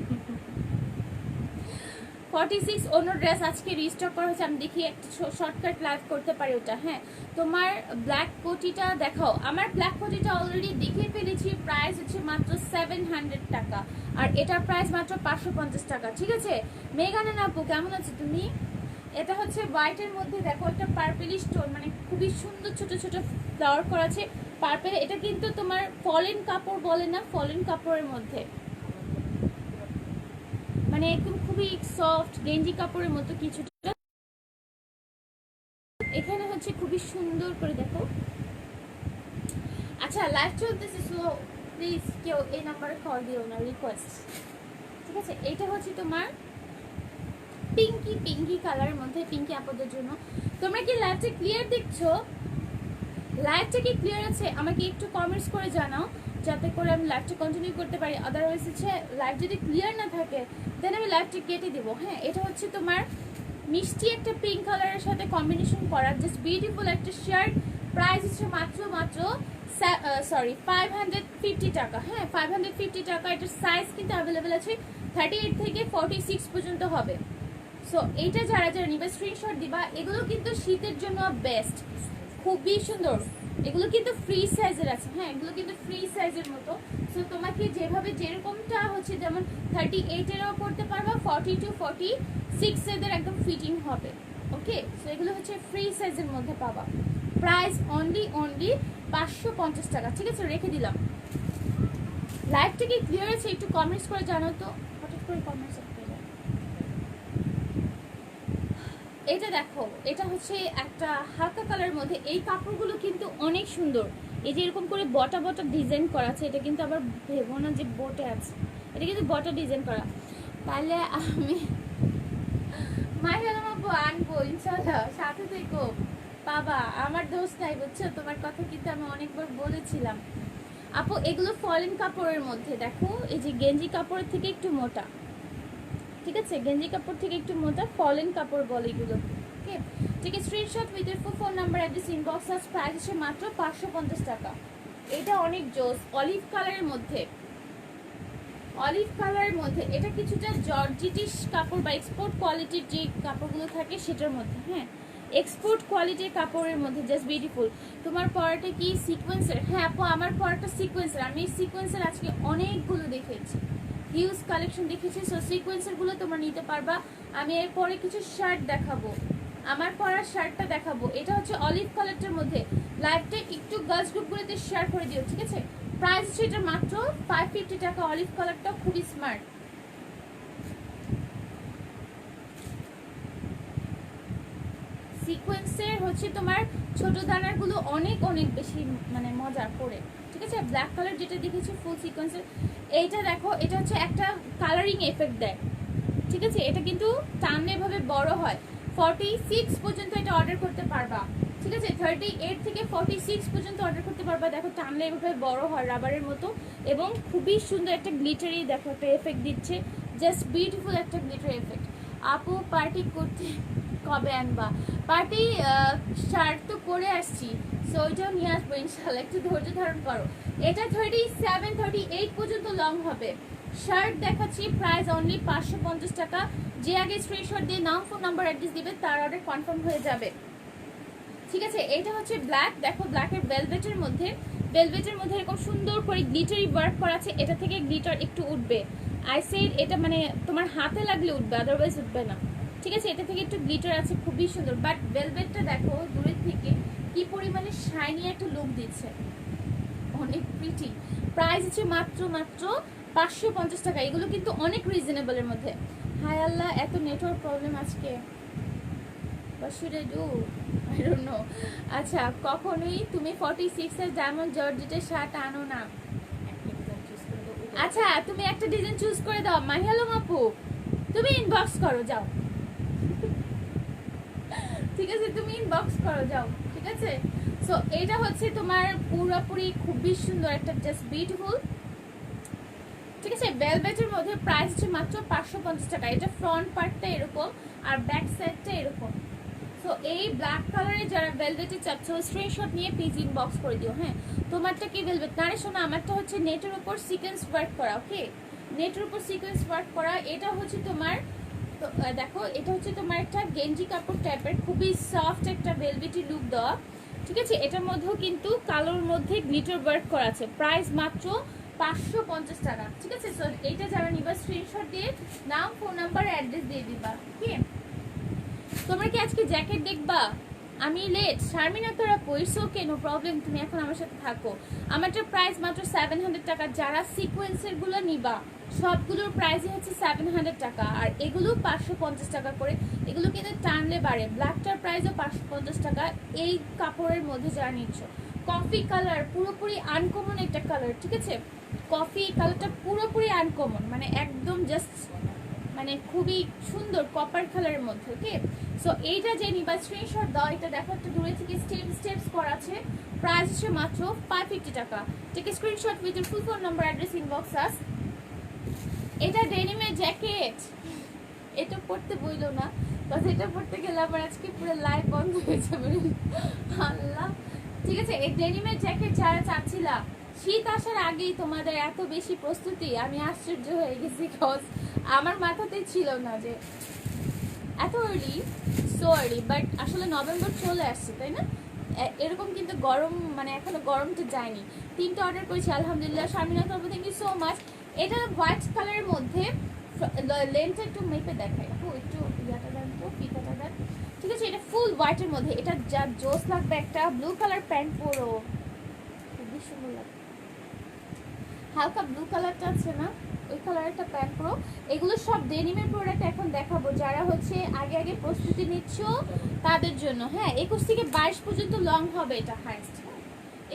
46 অন্য ড্রেস আজকে রিস্টক করা হয়েছে। আমি দেখি একটা শর্টকাট লাইভ করতে পারি ওটা। হ্যাঁ তোমার ব্ল্যাক কোটিটা দেখাও। আমার ব্ল্যাক কোটিটা অলরেডি দেখে ফেলেছি, প্রাইস হচ্ছে মাত্র 700 টাকা, আর এটার প্রাইস মাত্র 550 টাকা, ঠিক আছে। মেঘানা আপু কেমন আছো তুমি? এটা হচ্ছে হোয়াইটের মধ্যে দেখো একটা পার্পেলিশ টোন, মানে খুবই সুন্দর ছোট ছোট ফ্লাওয়ার করা আছে পার্পেল। এটা কিন্তু তোমার ফলেন কাপড় বলে না, ফলেন কাপড়ের মধ্যে, মানে একদম খুবই সফট গেঞ্জি কাপড়ের মতো কিছুটা। এখানে হচ্ছে খুবই সুন্দর করে দেখো। আচ্ছা লাইভ চলতেছে, সো প্লিজ কেউ এই নাম্বারে কল দিও না, রিকোয়েস্ট। ঠিক আছে, এটা হচ্ছে তোমার পিঙ্কি কালারের মধ্যে, পিঙ্কি আপুদের জন্য। তোমরা কি লাইভটা ক্লিয়ার দেখছো? লাইভটা কি ক্লিয়ার আছে? আমাকে একটু কমেন্টস করে জানাও, যাতে করে আমি লাইভটা কন্টিনিউ করতে পারি। আদারওয়াইজ হচ্ছে লাইভ যদি ক্লিয়ার না থাকে দেন আমি লাইভটা কেটে দিব। হ্যাঁ, এটা হচ্ছে তোমার মিষ্টি একটা পিঙ্ক কালারের সাথে কম্বিনেশন করা জাস্ট বিউটিফুল একটা শার্ট। প্রাইস হচ্ছে মাত্র 550 টাকা। হ্যাঁ, 550 টাকা। এটার সাইজ কিন্তু অ্যাভেলেবেল আছে 38 থেকে 46 পর্যন্ত হবে। সো এইটা যারা নিবে স্ক্রিনশট দিবা। এগুলো কিন্তু শীতের জন্য বেস্ট, খুবই সুন্দর। এগুলো কিন্তু ফ্রি সাইজের আছে। হ্যাঁ, এগুলো কিন্তু ফ্রি সাইজের মতো। সো তোমাকে যেভাবে যেরকমটা হচ্ছে, যেমন 38 এরও করতে পারবা, 40 to 46 এদের একদম ফিটিং হবে। ওকে, সো এগুলো হচ্ছে ফ্রি সাইজের মধ্যে পাবা। প্রাইস অনলি 550 টাকা। ঠিক আছে, রেখে দিলাম। লাইভটা কি ক্লিয়ার আছে? একটু কমেন্টস করে জানো তো। হঠাৎ করে কমেন্টস করতে যায়। এটা দেখো, এটা হচ্ছে একটা হালকা কালারের মধ্যে। এই কাপড়গুলো কিন্তু অনেক সুন্দর। এই যে এরকম করে বটা ডিজাইন করা আছে। এটা কিন্তু আবার ভেবো না যে বোটে আছে, এটা কিন্তু বটা ডিজাইন করা। তাহলে আমি আনবো ইনশাল্লাহ, সাথে থেকো বাবা। আমার দোষ নাই বুঝছো, তোমার কথা কিন্তু আমি অনেকবার বলেছিলাম। আপু এগুলো ফরেন কাপড়ের মধ্যে। দেখো এই যে গেঞ্জি কাপড়ের থেকে একটু মোটা, ঠিক আছে, গেঞ্জি কাপড় থেকে একটু মোটা, ফরেন কাপড় বলে এগুলো। ওকে, ঠিক আছে, স্ক্রিনশট উইথ এর ফোন নাম্বার অ্যাড্রেস ইনবক্স আস। প্রাইস হচ্ছে মাত্র 550 টাকা। এটা অনেক জোস, অলিভ কালারের মধ্যে। অলিভ কালারের মধ্যে এটা কিছুটা জর্জিটিশ কাপড় বা এক্সপোর্ট কোয়ালিটির যে কাপড়গুলো থাকে সেটার মধ্যে। হ্যাঁ, এক্সপোর্ট কোয়ালিটির কাপড়ের মধ্যে জাস্ট বিউটিফুল। তোমার পরাটা কি সিকোয়েন্সের? হ্যাঁ আপু, আমার পরাটা সিকোয়েন্সের। আমি সিকোয়েন্সের আজকে অনেকগুলো দেখেছি, হিউজ কালেকশন দেখেছি। সো সিকোয়েন্সেরগুলো তোমরা নিতে পারবা। আমি এরপরে কিছু শার্ট দেখাবো, আমার পরার শার্টটা দেখাবো। এটা হচ্ছে অলিভ কালারটার মধ্যে। লাইভটা একটু গার্লস গ্রুপগুলোতে শেয়ার করে দিও, ঠিক আছে। প্রাইস হচ্ছে এটা মাত্র 550 টাকা। অলিভ কালারটা খুবই স্মার্ট। সিকোয়েন্সের হচ্ছে তোমার ছোট দানারগুলো অনেক বেশি মানে মজা করে, ঠিক আছে। ব্ল্যাক কালার যেটা দেখেছি ফুল সিকোয়েন্সের, এইটা দেখো, এটা হচ্ছে একটা কালারিং এফেক্ট দেয়, ঠিক আছে। এটা কিন্তু টানলে এভাবে বড় হয়। 46 পর্যন্ত এটা অর্ডার করতে পারবা, ঠিক আছে। 38 থেকে 46 পর্যন্ত অর্ডার করতে পারবা। দেখো টানলে এভাবে বড় হয় রাবারের মতো, এবং খুবই সুন্দর একটা গ্লিটারি দেখো একটা এফেক্ট দিচ্ছে, জাস্ট বিউটিফুল একটা গ্লিটার এফেক্ট। আপু পার্টি করতে কবে আনবা? পার্টি শার্ট তো পরে আসছি, সো ওইটাও নিয়ে আসবো ইনশাল্লাহ, একটু ধৈর্য ধারণ করো। এটা 37 38 পর্যন্ত লং হবে। শার্ট দেখাচ্ছি, প্রাইস অনলি 550 টাকা। যে আগে স্ক্রিনশট দিয়ে নাম, ফোন নাম্বার, অ্যাড্রেস দিবে তার অর্ডার কনফার্ম হয়ে যাবে, ঠিক আছে। এটা হচ্ছে ব্ল্যাক, দেখো ব্ল্যাকের ভেলভেটের মধ্যে। ভেলভেটের মধ্যে এরকম সুন্দর করে গ্লিটারি ওয়ার্ক করা আছে। এটা থেকে গ্লিটার একটু উঠবে, আই সেড এটা মানে তোমার হাতে লাগলে উঠবে, আদারওয়াইজ উঠবে না, ঠিক আছে। এটা থেকে একটু গ্লিটার আছে, খুবই সুন্দর। বাট ভেলভেটটা দেখো দূরের থেকে কি পরিমাণে শাইনি একটা লুক দিচ্ছে, অনেক প্রিটি। প্রাইস হচ্ছে মাত্র 550 টাকা। এগুলো কিন্তু অনেক রিজনেবলের মধ্যে। হায় আল্লাহ, এত নেটওয়ার্ক প্রবলেম আজকে। What should I do? I don't know. আচ্ছা, কখনোই তুমি 46 এর ডায়মন্ড জর্জেটের শার্ট আনো না। আচ্ছা, তুমি একটা ডিজাইন চুজ করে দাও। মাহিয়ালম আপু, তুমি ইনবক্স করো যাও, ঠিক আছে, তুমি ইনবক্স করো যাও, ঠিক আছে। সো এটা হচ্ছে তোমার পুরোপুরি খুবই সুন্দর একটা জাস্ট বিউটিফুল, ঠিক আছে, ভেলভেটের মধ্যে। প্রাইস হচ্ছে মাত্র 550 টাকা। এটা ফ্রন্ট পার্টটা এরকম আর ব্যাক সাইডটা এরকম। সো এই ব্ল্যাক কালারে যারা ভেলভেটে চাচ্ছ স্ক্রিনশট নিয়ে প্লিজ ইনবক্স করে দিও। হ্যাঁ, তোমারটা কি ভেলভেট? না রে শোনা, আমারটা হচ্ছে নেটের উপর সিকোয়েন্স ওয়ার্ক করা। ওকে, নেটের উপর সিকোয়েন্স ওয়ার্ক করা। এটা হচ্ছে তোমার দেখো, এটা হচ্ছে তোমার একটা গেঞ্জি কাপড় টাইপের, খুবই সফট একটা ভেলভেটি লুক দেওয়া, ঠিক আছে। এটার মধ্যেও কিন্তু কালোর মধ্যে গ্লিটার ওয়ার্ক করা আছে। প্রাইস মাত্র 550 টাকা, ঠিক আছে। সো এইটা যারা নিবা স্ক্রিনশট দিয়ে নাম, ফোন নাম্বার, অ্যাড্রেস দিয়ে দিবা। ওকে, তোমরা কি আজকে জ্যাকেট দেখবা? আমি লেট। শারমিনা তোরা পয়স, ওকে, নো প্রবলেম, তুমি এখন আমার সাথে থাকো। আমারটার প্রাইস মাত্র 700 টাকা। যারা সিকোয়েন্সের গুলো নিবা সবগুলোর প্রাইসই হচ্ছে 700 টাকা, আর এগুলো 550 টাকা করে। এগুলো কিন্তু টানলে বাড়ে। ব্ল্যাকটার প্রাইসও 550 টাকা। এই কাপড়ের মধ্যে যারা নিচ্ছ, কফি কালার, পুরোপুরি আনকমন একটা কালার, ঠিক আছে। কফি কালারটা পুরোপুরি আনকমন, মানে একদম জাস্ট মানে খুবই সুন্দর কপার কালারের মধ্যে। ওকে, সো এইটা যে নিবা স্ক্রিনশট দাও। এটা দেখো একটা দূরে থেকে স্টেপস করা আছে। প্রাইস হচ্ছে মাত্র 550 টাকা। Take a screenshot with your full phone number, address, inbox us. এটা ডেনিমের জ্যাকেট, এটা পড়তে বইলো না, বাস এটা পড়তে গেলে আবার আজকে পুরো লাইভ বন্ধ হয়ে যাবে আল্লাহ। ঠিক আছে, এই ডেনিমের জ্যাকেট যারা চাচ্ছিলাম শীত আসার আগেই তোমাদের এত বেশি প্রস্তুতি, আমি আশ্চর্য হয়ে গেছি। কজ আমার মাথাতেই ছিল না যে এত আর্লি, সো আর্লি, বাট আসলে নভেম্বর চলে আসছে তাই না? এরকম কিন্তু গরম, মানে এখনো গরমটা যায়নি। 3টা অর্ডার করেছি আলহামদুলিল্লাহ। শারমিনা তরফ থ্যাংক ইউ সো মাচ। এটা হোয়াইট কালারের মধ্যে, লেন্থটা একটু মেপে দেখায়, একটু ইয়াটা দেন তো, ফিতাটা দেন। ঠিক আছে, এটা ফুল হোয়াইটের মধ্যে, এটা যা জোস লাগবে। একটা ব্লু কালার প্যান্ট পরো, খুবই সুন্দর লাগবে। হালকা ব্লু কালারটা আছে না, ওই কালার একটা প্যান্ট পরো। এগুলো সব ডেনিমের প্রোডাক্ট এখন দেখাবো, যারা হচ্ছে আগে প্রস্তুতি নিচ্ছ তাদের জন্য। হ্যাঁ, 21 থেকে 22 পর্যন্ত লং হবে, এটা হাইস্ট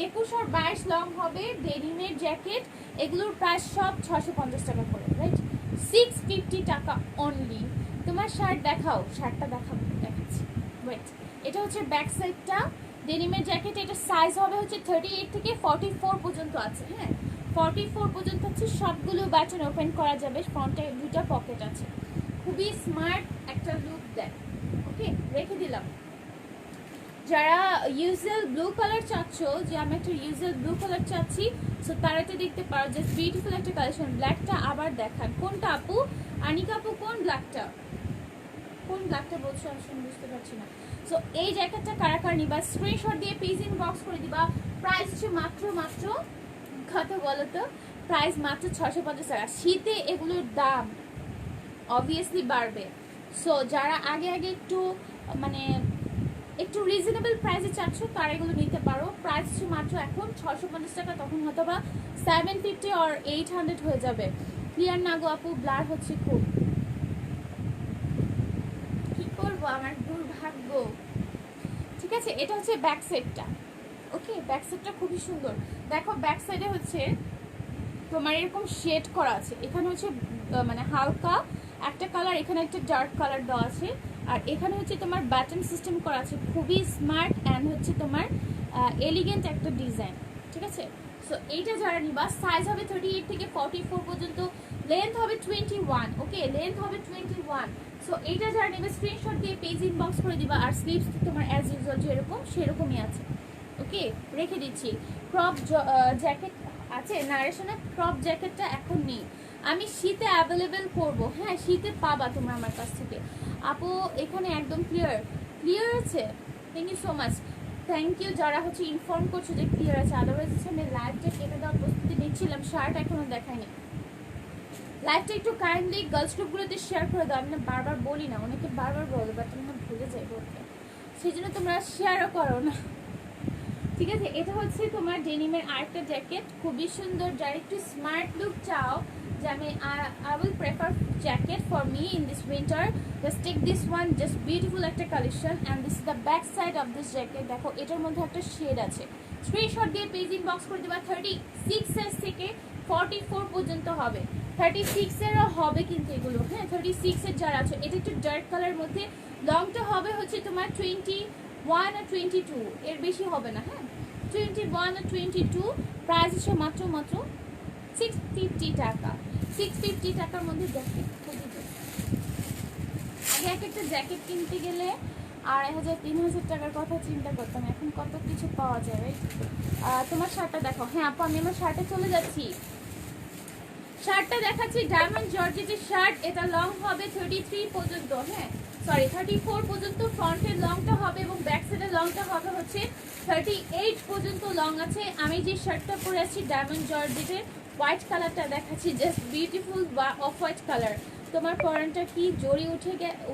21 আর 22 লং হবে ডেনিমের জ্যাকেট। এগুলোর প্রাইস সব 650 টাকা করে, রাইট? 650 টাকা অনলি। তোমার শার্ট দেখাও, শার্টটা দেখাচ্ছি, ওয়েট। এটা হচ্ছে ব্যাক সাইডটা ডেনিমের জ্যাকেট। এটা সাইজ হবে হচ্ছে 38 থেকে 44 পর্যন্ত আছে। হ্যাঁ, 44 পর্যন্ত হচ্ছে। সবগুলো বাটন ওপেন করা যাবে, ফ্রন্টে 2টা পকেট আছে। খুবই স্মার্ট একটা লুক দেয়। ওকে, রেখে দিলাম। যারা ইউজুয়াল ব্লু কালার চাচ্ছ, যে আমি একটা ইউজুয়াল ব্লু কালার চাচ্ছি, সো তারা তো দেখতে পারো, জাস্ট বিউটিফুল একটা কালেকশন। ব্ল্যাকটা আবার দেখান, কোনটা আপু? আনিকা আপু কোন ব্ল্যাকটা বলছো আমি বুঝতে পারছি না। সো এই জ্যাকেটটা কারা নিবা স্ক্রিনশট দিয়ে পেজ ইনবক্স করে দিবা। প্রাইস হচ্ছে মাত্র কত বলো তো? প্রাইস মাত্র 650 টাকা। শীতে এগুলোর দাম অবভিয়াসলি বাড়বে। সো যারা আগে একটু মানে একটু রিজনেবল প্রাইসে চাচ্ছ তারা এগুলো নিতে পারো। প্রাইস হচ্ছে মাত্র এখন 650 টাকা, তখন হয়তো বা 750 আর 800 হয়ে যাবে। ক্লিয়ার না গো আপু? ব্লার হচ্ছে খুব, কি করবো, আমার দুর্ভাগ্য। ঠিক আছে, এটা হচ্ছে ব্যাক সাইডটা। ওকে, ব্যাক সাইডটা খুবই সুন্দর। দেখো ব্যাক সাইডে হচ্ছে তোমার এরকম শেড করা আছে। এখানে হচ্ছে মানে হালকা একটা কালার, এখানে একটা ডার্ক কালার দেওয়া আছে, আর এখানে হচ্ছে তোমার বাটন সিস্টেম করা আছে। খুবই স্মার্ট অ্যান্ড হচ্ছে তোমার এলিগেন্ট একটা ডিজাইন। ঠিক আছে, সো এইটা যারা নিবা সাইজ হবে 38 থেকে 44 পর্যন্ত, লেন্থ হবে 21। ওকে, লেন্থ হবে 21। সো এইটা যারা নেবে স্ক্রিনশট দিয়ে পেজ ইনবক্স করে দিবা। আর স্লিভস তোমার অ্যাজ ইউজুয়াল যেরকম সেরকমই আছে। ওকে, রেখে দিচ্ছি। ক্রপ জ্যাকেট আছে নারেশনে, ক্রপ জ্যাকেটটা এখন নেই, আমি শীতে অ্যাভেলেবেল করব। হ্যাঁ, শীতে পাবা তোমরা আমার কাছ থেকে। আপু এখানে একদম ক্লিয়ার আছে, thank you so much. Thank you যারা হচ্ছে ইনফর্ম করছো যে ক্লিয়ার আছে। আদারওয়াইজ হচ্ছে আমি লাইভটা কেটে দেওয়ার প্রস্তুতি নিচ্ছিলাম, শার্ট এখনো দেখায়নি। লাইভটা একটু কাইন্ডলি গার্লস গ্রুপগুলোতে শেয়ার করে দাও। আমি না বারবার বলি না, অনেকে বারবার বলো, বাট আমি না ভুলে যাই বলতে, সেই জন্য তোমরা শেয়ারও করো না। ঠিক আছে, এটা হচ্ছে তোমার ডেনিমের আরেকটা জ্যাকেট, খুবই সুন্দর। যারা একটু স্মার্ট লুক চাও, যে আমি I will prefer jacket for me in this winter, just take this one, just beautiful একটা collection. And this is the back side of this jacket. দেখো এটার মধ্যে একটা শেড আছে। স্ক্রিনশট দিয়ে পেজ ইনবক্স করে দেবা। 36 সাইজ থেকে 44 পর্যন্ত হবে, 36 এরও হবে কিন্তু এগুলো। হ্যাঁ, 36 এর যারা আছে, এটা একটু ডার্ক কালার মধ্যে। লংটা হবে হচ্ছে তোমার 21 আর 22, এর বেশি হবে না। হ্যাঁ, 21 আর 22। প্রাইস হচ্ছে মাত্র 650 টাকা। 650 টাকার মধ্যে জ্যাকেট খুবই ভালো। আগে একটা জ্যাকেট কিনতে গেলে 2500-3000 টাকার কথা চিন্তা করতাম, এখন কত কিছু পাওয়া যায়, রাইট? তোমার শার্টটা দেখো। হ্যাঁ আপু, আমি আমার শার্টে চলে যাচ্ছি। শার্টটা দেখাচ্ছি, ডায়মন্ড জর্জেটের শার্ট। এটা লং হবে 33 পর্যন্ত। হ্যাঁ, সরি 34 পর্যন্ত ফ্রন্টের লংটা হবে, এবং ব্যাক সাইডের লংটা হবে হচ্ছে 38 পর্যন্ত লং আছে। আমি যে শার্টটা পরে আছি ডায়মন্ড জর্জেটের, হোয়াইট কালারটা দেখাচ্ছি, just beautiful off white colour. তোমার পরানটা কি জড়ি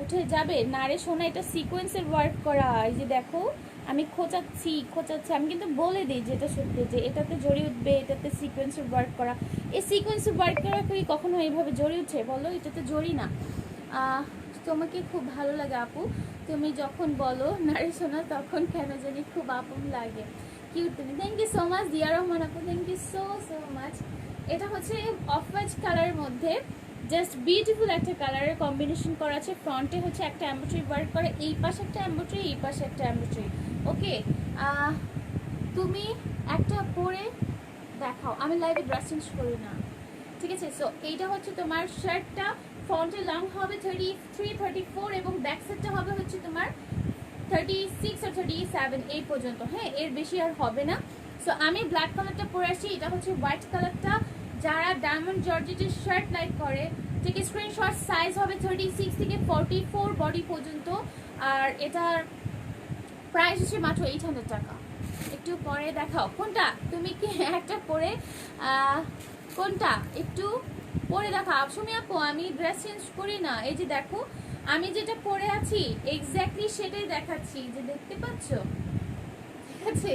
উঠে যাবে না রে সোনা? এটা সিকোয়েন্সের ওয়ার্ক করা। এই যে দেখো আমি খোঁচাচ্ছি, আমি কিন্তু বলে দিই যেটা সত্যি, যে এটাতে জড়ি উঠবে, এটাতে সিকোয়েন্সের ওয়ার্ক করা। এই সিকোয়েন্সের ওয়ার্ক করা করি কখনো এইভাবে জড়ি উঠে বলো? এটাতে জড়ি না। তোমাকে খুব ভালো লাগে আপু, তুমি যখন বলো নারে সোনা তখন কেন জানি খুব আপন লাগে। কিউট তুমি। থ্যাংক ইউ সো মাচ দিয়া রহমান আপু, থ্যাংক ইউ সো মাচ। এটা হচ্ছে অফ হোয়াইট কালারের মধ্যে জাস্ট বিউটিফুল একটা কালারের কম্বিনেশন করা আছে। ফ্রন্টে হচ্ছে একটা এমব্রয়ডারি ওয়ার্ক করে, এই পাশে একটা এমব্রয়ডারি, এই পাশে একটা এমব্রয়ডারি। ওকে, তুমি একটা পরে দেখাও, আমি লাইভে ড্রেস চেঞ্জ করি না, ঠিক আছে? সো এইটা হচ্ছে তোমার শার্টটা, ফ্রন্টে লং হবে 33 34 এবং ব্যাক সাইডটা হবে হচ্ছে তোমার 36 আর 37 এই পর্যন্ত। হ্যাঁ, এর বেশি আর হবে না। সো আমি ব্ল্যাক কালারটা পরে আসি, এটা হচ্ছে হোয়াইট কালারটা। যারা ডায়মন্ড জর্জেটের শার্ট লাইক করে ঠিক স্ক্রিনশট, সাইজ হবে 36 থেকে 44 বডি পর্যন্ত। আর এটার প্রাইস হচ্ছে মাত্র 800 টাকা। একটু পরে দেখাও কোনটা, তুমি কি একটা পরে কোনটা একটু পরে দেখাও। সুমি আপু আমি ড্রেস চেঞ্জ করি না, এই যে দেখো আমি যেটা পরে আছি এক্স্যাক্টলি সেটাই দেখাচ্ছি, যে দেখতে পাচ্ছ, ঠিক আছে?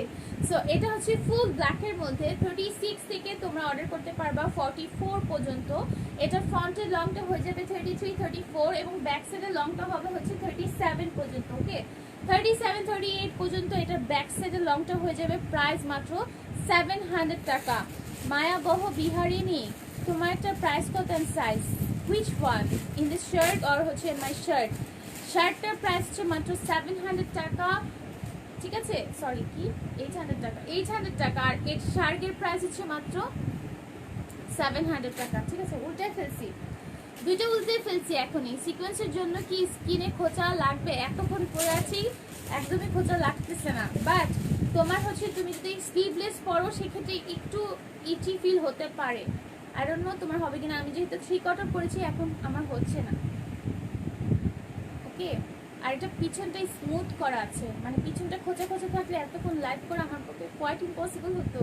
সো এটা হচ্ছে ফুল ব্ল্যাকের মধ্যে 36 থেকে তোমরা অর্ডার করতে পারবা 44 পর্যন্ত। এটা ফ্রন্টের লংটা হয়ে যাবে 33 34 এবং ব্যাক সাইডের লংটা হবে হচ্ছে 37 পর্যন্ত। ওকে, 37 38 পর্যন্ত এটা ব্যাক সাইডের লংটা হয়ে যাবে। প্রাইস মাত্র 700 টাকা। মায়াবহ বিহারিনী, তোমার একটা প্রাইস কত and size which one in this shirt or হচ্ছে মাই শার্ট? শার্টটার প্রাইস হচ্ছে মাত্র 700 টাকা, ঠিক আছে? সরি কি 800 টাকা, 800 টাকা। আর এর শার্টের প্রাইস হচ্ছে মাত্র 700 টাকা, ঠিক আছে? উল্টে ফেলছি, দুইটা উল্টে ফেলছি এখনই। সিকোয়েন্সের জন্য কি স্কিনে খোঁচা লাগবে? এতক্ষণ পরে আছি একদমই খোঁচা লাগতেছে না, বাট তোমার হচ্ছে তুমি যদি স্লিভলেস পরো সেক্ষেত্রে একটু ইচি ফিল হতে পারে। আই ডোন্ট নো তোমার হবে কিনা, আমি যেহেতু 3 কোয়ার্টার পরেছি এখন আমার হচ্ছে না। ওকে, আর এটা পিছনটাই স্মুথ করা আছে, মানে পিছনটা খোঁচা খোঁচা থাকলে এতক্ষণ লাইভ করা আমার পক্ষে কোয়াইট ইম্পসিবল হতো।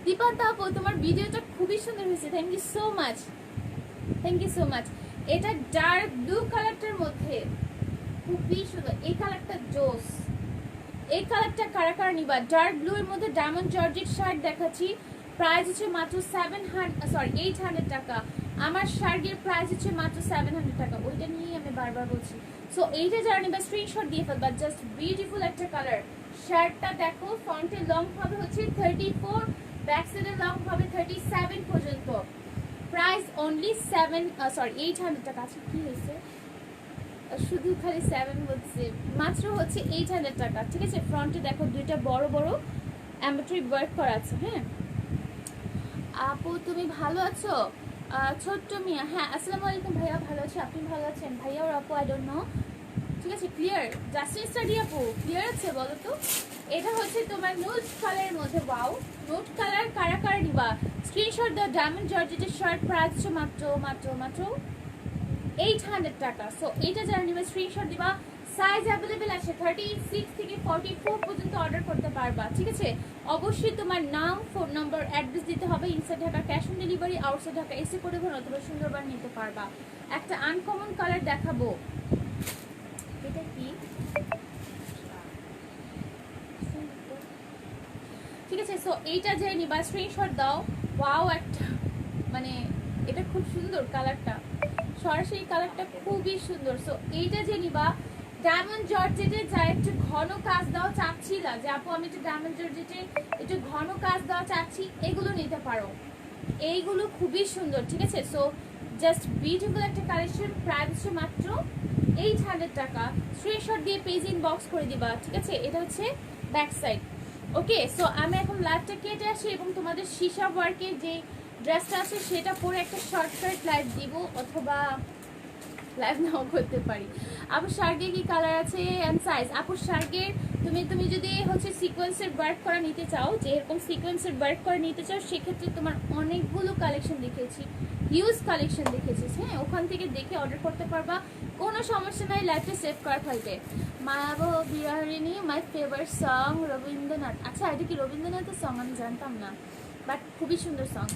দীপান্তা আপু তোমার ভিডিওটা খুবই সুন্দর হয়েছে, thank you so much, thank you so much. এটা ডার্ক ব্লু কালারটার মধ্যে খুবই সুন্দর, এই কালারটা জোস। এই কালারটা কারা কারা নিবা? ডার্ক ব্লু এর মধ্যে ডায়মন্ড জর্জেট শার্ট দেখাচ্ছি, প্রাইস হচ্ছে মাত্র 800 টাকা। আমার শার্টের প্রাইস হচ্ছে মাত্র 700 টাকা, ওইটা নিয়েই আমি বারবার বলছি। সো এইটা যারা নিবা স্ক্রিনশট দিয়ে ফেলবা, জাস্ট বিউটিফুল একটা কালার। শার্টটা দেখো, ফ্রন্টের লং হবে হচ্ছে 34, ব্যাক সাইডের লং হবে 37 পর্যন্ত। প্রাইস অনলি 800 টাকা। আচ্ছা কি হয়েছে, শুধু খালি 7 বলছে, মাত্র হচ্ছে 800 টাকা, ঠিক আছে? ফ্রন্টে দেখো দুইটা বড় বড় এমব্রয়ডারি ওয়ার্ক করা আছে। হ্যাঁ আপু তুমি ভালো আছো? ছোট্ট মিয়া, হ্যাঁ আসসালামু আলাইকুম ভাইয়া, ভালো আছি, আপনি ভালো আছেন? ভাইয়া ওর আপু আই ডোন্ট নো, ঠিক আছে? ক্লিয়ার? জাস্টিন স্টাডি আপু ক্লিয়ার আছে বলো তো? এটা হচ্ছে তোমার নুড কালারের মধ্যে, ওয়াও নুড কালার কারা কারা নিবা স্ক্রিনশট দাও। ডায়মন্ড জর্জেটের শার্ট প্রাইস হচ্ছে মাত্র মাত্র মাত্র 800 টাকা। সো এটা যারা নিবা স্ক্রিনশট দিবা। সাইজ অ্যাভেলেবেল আছে 36 থেকে 44 পর্যন্ত অর্ডার করতে পারবা, ঠিক আছে? অবশ্যই তোমার নাম, ফোন নম্বর, অ্যাড্রেস দিতে হবে। Inside Dhaka cash on delivery, outside Dhaka AC পরিবহন অথবা সুন্দরবন নিতে পারবা। একটা আনকমন কালার দেখাবো, এটা কি, ঠিক আছে? সো এইটা যে নিবা স্ক্রিনশট দাও। ওয়াও, একটা মানে এটা খুব সুন্দর কালারটা, সরাসরি কালারটা খুবই সুন্দর। সো এইটা যে নিবা ডায়মন্ড জর্জেটে যা একটু ঘন কাজ দাও চাচ্ছিলা, যে আপু আমি একটু ডায়মন্ড জর্জেটে একটু ঘন কাজ দাও চাচ্ছি, এগুলো নিতে পারো, এইগুলো খুবই সুন্দর, ঠিক আছে? সো জাস্ট বিউটিফুল একটা কালেকশন, প্রাইস হচ্ছে মাত্র 800 টাকা। স্ক্রিনশট দিয়ে পেজ ইনবক্স করে দিবা, ঠিক আছে? এটা হচ্ছে ব্যাক সাইড। ওকে, সো আমি এখন লাইভটা কেটে আসি এবং তোমাদের সীসা ওয়ার্কের যে ড্রেসটা আছে সেটা পরে একটা শর্টকাট লাইভ দিব, অথবা লাইভ নাও করতে পারি। আপুর শার্টের কি কালার আছে এন্ড সাইজ? আপুর শার্টের তুমি যদি হচ্ছে সিকোয়েন্সের ওয়ার্ক করা নিতে চাও, যে এরকম সিকোয়েন্সের ওয়ার্ক করা নিতে চাও, সেক্ষেত্রে তোমার অনেকগুলো কালেকশন দেখেছি, হিউজ কালেকশন দেখেছি। হ্যাঁ, ওখান থেকে দেখে অর্ডার করতে পারবা, কোনো সমস্যা নাই, লাইভটা সেভ করা থাকবে। মায়াবহ বিহারিণী মাই ফেভারিট সং রবীন্দ্রনাথ। আচ্ছা এটা কি রবীন্দ্রনাথের সং? আমি জানতাম না, বাট খুবই সুন্দর সং।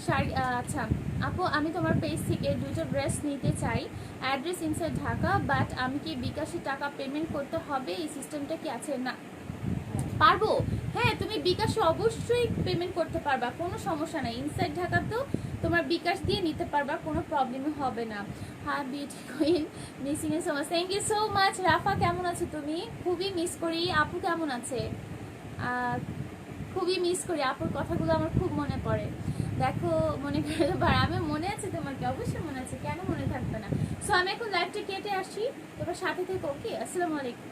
শাড়ি, আচ্ছা আপু আমি তোমার পেজ থেকে দুটো ড্রেস নিতে চাই, অ্যাড্রেস ইনসাইড ঢাকা, বাট আমি কি বিকাশে টাকা পেমেন্ট করতে হবে, এই সিস্টেমটা কি আছে? না পারবো, হ্যাঁ তুমি বিকাশে অবশ্যই পেমেন্ট করতে পারবা, কোনো সমস্যা নাই। ইনসাইড ঢাকা তো তোমার বিকাশ দিয়ে নিতে পারবা, কোনো প্রবলেম হবে না। হ্যাঁ beauty queen missing a so much, thank you so much. Rafa কেমন আছো তুমি? খুবই মিস করি। আপু কেমন আছে? খুবই মিস করি, আপুর কথাগুলো আমার খুব মনে পড়ে। দেখো মনে করে বার আমি মনে আছে তোমাকে, অবশ্যই মনে আছে, কেন মনে থাকবে না। সো আমি এখন লাইভটা কেটে আসি, তোমার সাথে থেকে। ওকে, আসসালামু আলাইকুম।